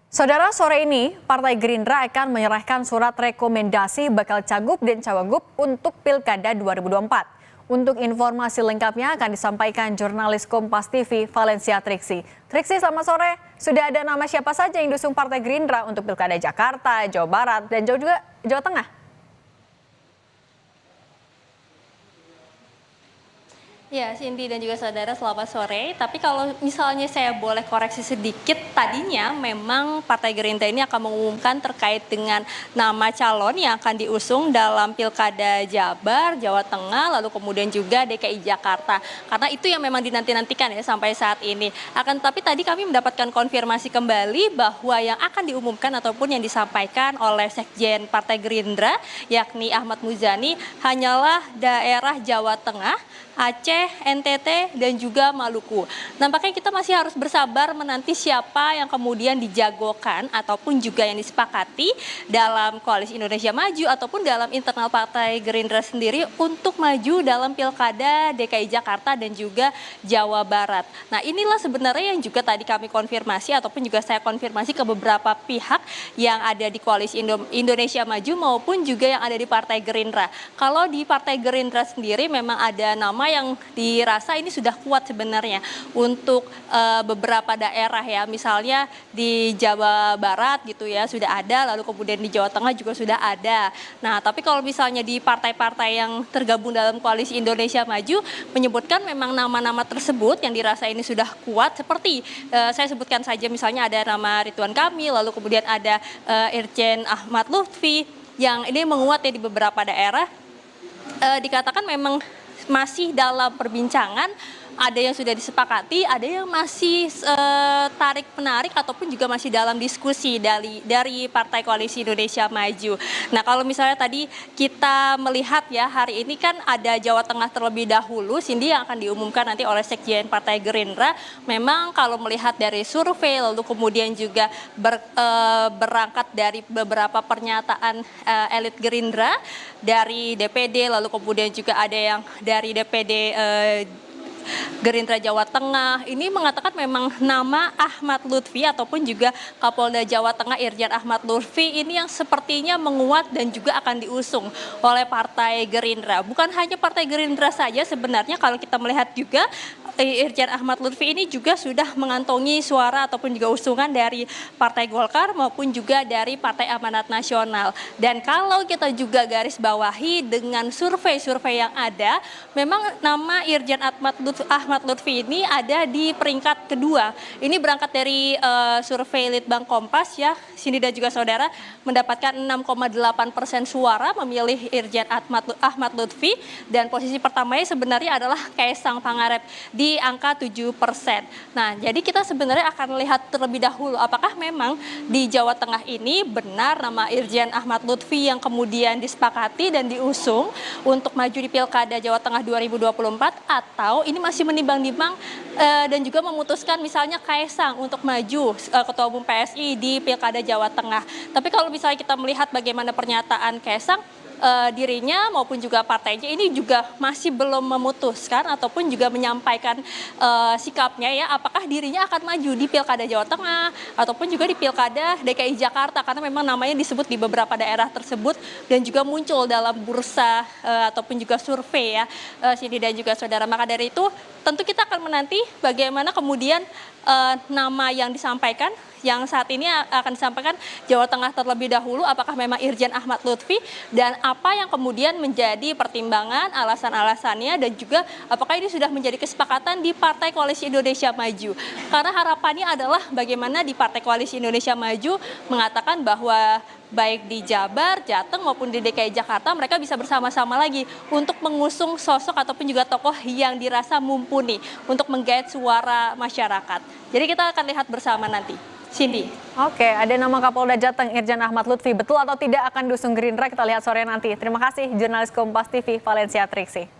Saudara, sore ini Partai Gerindra akan menyerahkan surat rekomendasi bakal cagup dan cawagup untuk Pilkada 2024. Untuk informasi lengkapnya akan disampaikan jurnalis Kompas TV Valencia Triksi. Triksi, selamat sore. Sudah ada nama siapa saja yang diusung Partai Gerindra untuk Pilkada Jakarta, Jawa Barat, dan juga Jawa Tengah? Ya, Cindy dan juga saudara, selamat sore. Tapi kalau misalnya saya boleh koreksi sedikit, tadinya memang Partai Gerindra ini akan mengumumkan terkait dengan nama calon yang akan diusung dalam Pilkada Jabar, Jawa Tengah, lalu kemudian juga DKI Jakarta. Karena itu yang memang dinanti-nantikan ya sampai saat ini. Akan tetapi tadi kami mendapatkan konfirmasi kembali bahwa yang akan diumumkan ataupun yang disampaikan oleh Sekjen Partai Gerindra, yakni Ahmad Muzani, hanyalah daerah Jawa Tengah, Aceh, NTT, dan juga Maluku. Nampaknya kita masih harus bersabar menanti siapa yang kemudian dijagokan ataupun juga yang disepakati dalam Koalisi Indonesia Maju ataupun dalam internal Partai Gerindra sendiri untuk maju dalam Pilkada DKI Jakarta dan juga Jawa Barat. Nah, inilah sebenarnya yang juga tadi kami konfirmasi ataupun juga saya konfirmasi ke beberapa pihak yang ada di Koalisi Indonesia Maju maupun juga yang ada di Partai Gerindra. Kalau di Partai Gerindra sendiri memang ada nama yang dirasa ini sudah kuat sebenarnya untuk beberapa daerah ya, misalnya di Jawa Barat gitu ya sudah ada, lalu kemudian di Jawa Tengah juga sudah ada. Nah, tapi kalau misalnya di partai-partai yang tergabung dalam Koalisi Indonesia Maju menyebutkan memang nama-nama tersebut yang dirasa ini sudah kuat, seperti saya sebutkan saja misalnya ada nama Ridwan Kamil, lalu kemudian ada Irjen Ahmad Lutfi yang ini menguat ya di beberapa daerah. Dikatakan memang masih dalam perbincangan, ada yang sudah disepakati, ada yang masih tarik-menarik ataupun juga masih dalam diskusi dari Partai Koalisi Indonesia Maju. Nah, kalau misalnya tadi kita melihat ya, hari ini kan ada Jawa Tengah terlebih dahulu, Cindy, yang akan diumumkan nanti oleh Sekjen Partai Gerindra. Memang kalau melihat dari survei, lalu kemudian juga berangkat dari beberapa pernyataan elit Gerindra, dari DPD, lalu kemudian juga ada yang dari DPD Gerindra Jawa Tengah ini mengatakan memang nama Ahmad Lutfi ataupun juga Kapolda Jawa Tengah Irjen Ahmad Lutfi ini yang sepertinya menguat dan juga akan diusung oleh Partai Gerindra. Bukan hanya Partai Gerindra saja sebenarnya, kalau kita melihat juga Irjen Ahmad Lutfi ini juga sudah mengantongi suara ataupun juga usungan dari Partai Golkar maupun juga dari Partai Amanat Nasional. Dan kalau kita juga garis bawahi dengan survei-survei yang ada, memang nama Irjen Ahmad Lutfi ini ada di peringkat kedua. Ini berangkat dari survei Litbang Kompas ya, Cindy dan juga saudara, mendapatkan 6,8% suara memilih Irjen Ahmad Lutfi, dan posisi pertamanya sebenarnya adalah Kaisang Pangarep di angka 7%. Nah, jadi kita sebenarnya akan lihat terlebih dahulu apakah memang di Jawa Tengah ini benar nama Irjen Ahmad Lutfi yang kemudian disepakati dan diusung untuk maju di Pilkada Jawa Tengah 2024, atau ini masih menimbang-nimbang dan juga memutuskan misalnya Kaisang untuk maju Ketua Umum PSI di Pilkada Jawa Tengah. Tapi kalau misalnya kita melihat bagaimana pernyataan Kaisang, dirinya maupun juga partainya ini juga masih belum memutuskan ataupun juga menyampaikan sikapnya ya, apakah dirinya akan maju di Pilkada Jawa Tengah ataupun juga di Pilkada DKI Jakarta, karena memang namanya disebut di beberapa daerah tersebut dan juga muncul dalam bursa ataupun juga survei ya, Cindy dan juga saudara. Maka dari itu tentu kita akan menanti bagaimana kemudian nama yang disampaikan, yang saat ini akan disampaikan Jawa Tengah terlebih dahulu, apakah memang Irjen Ahmad Lutfi, dan apa yang kemudian menjadi pertimbangan, alasan-alasannya, dan juga apakah ini sudah menjadi kesepakatan di Partai Koalisi Indonesia Maju. Karena harapannya adalah bagaimana di Partai Koalisi Indonesia Maju mengatakan bahwa baik di Jabar, Jateng maupun di DKI Jakarta mereka bisa bersama-sama lagi untuk mengusung sosok ataupun juga tokoh yang dirasa mumpuni untuk menggait suara masyarakat. Jadi kita akan lihat bersama nanti. Cindy. Oke, ada nama Kapolda Jateng Irjen Ahmad Lutfi. Betul atau tidak akan diusung Gerindra? Kita lihat sore nanti. Terima kasih jurnalis Kompas TV Valencia Triksi.